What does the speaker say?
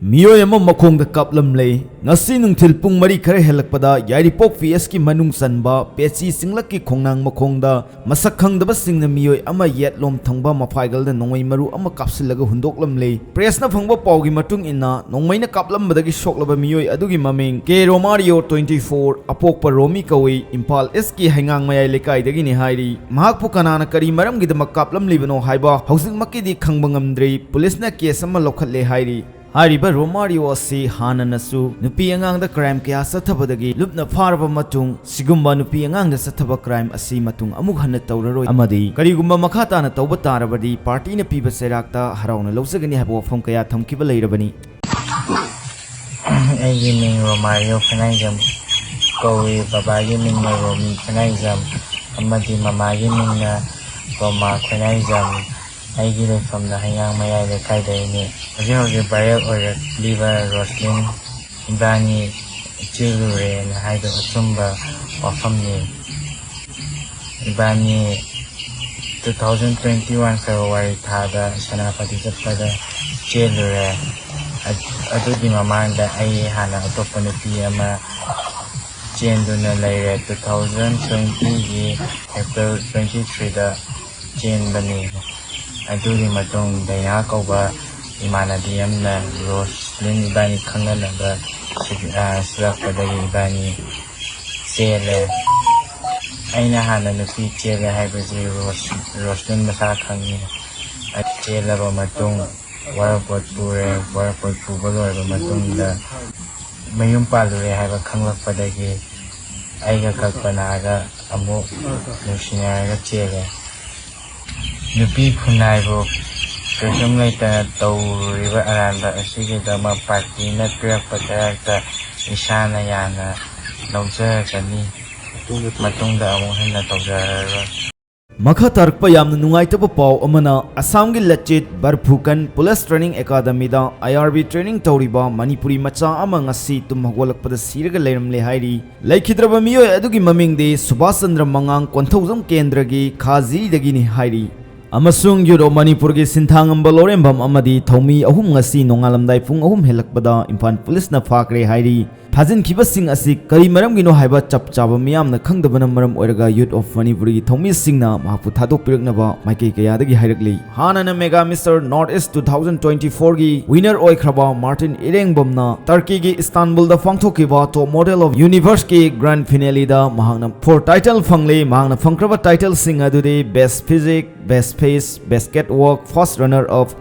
Mioy ama makhongda kaplmle ngasi nungthil pung mari khare helakpada yairipok PS ki manung sanba pechi singlak ki khongnang makhongda masak khangdaba singna mioy ama yetlom thangba mphaigalda nongmai maru ama kapsilaga hundoklamle press na phangba pawgi matung inna nongmaina kaplambadagi shoklaba mioy adugi maming ke Romario 24 apokpa Romi kawi Impal S ki hangang mayai lekai dagi ni hairi mahakpu kanana kari maram gidamak kaplamlibano haiba housing makidi khangba ngamdri police na case ama lokhatle hairi Hariba Romario asi hana nasu nupi angang da crime kaya sathabadagi lupna faraba matung sigumba nupi angang da sathaba crime asi matung amuk hanna tawraroi amadi karigumba makhata na tawba tarabadi party na piba serakta harauna lawsagani haba wafam kaya thamkiba leirabani Aigi ming Romario phanai kowi babayi ming na Romi phanai amadi mamayi ming na Roma phanai Aigi from the hangang mayai lekai daini Hojii viral liver Roslyn Ibani Chilure and Haido Atumba Wafamni Ibani 2021 February Tada Sanapati Pada Chilure Adugi Mamanda Ai Hana Atopanupi Ama Chenduna Laire 2020 April 23 the Chen Bani Adugi Matong Daya Koba Imanadi amna Roslyn ibani khanganaba silakpadagi ibani chele aina hana nupi chele haibasi Roslyn masa khangi chelaba matung warapot puba loiba matungda mayum palure haiba khanglakpadagi aiga kalpanaga amuk nusinaraga chele nupi khunaibo Kesum later Tauriva Aranda Sigidama Party Network Patarata Ishana Yana Nauja Kani Matunda Amuhana Togara Makha tarkpa yamna nungaitaba paw amana Assam gi lachit Barphukan Police Training Academy da IRB training tawriba Manipuri macha ama ngasi tum hagolakpada siraga leiramle hairi laikhidraba miyoy adugi mamingde Subhash Chandra Mangang Konthaujam Kendra gi Khazi dagi ni hairi Amasung Yuro Manipur gi Sinthangam Balorembam amadi Thomi ahum ngasi nongalamdai pung ahum helakpada Imphal Police na phakre hairi Phajin khiba sing asi kari maram gino haiba chap chaba miyam na khangdabana maram oiraga Youth of Manipur gi Thomi singna mahpu thadok piraknaba maikei kayadagi hairakli Hanana Mega Mr. Northeast 2024 gi winner oikraba Martin Irengbom na Turkey gi Istanbul da phangthokiba top model of universe ki grand finale da mahangna for title phangle mahangna phangkraba title sing adude best physics Best Face, Best Catwalk, First Runner of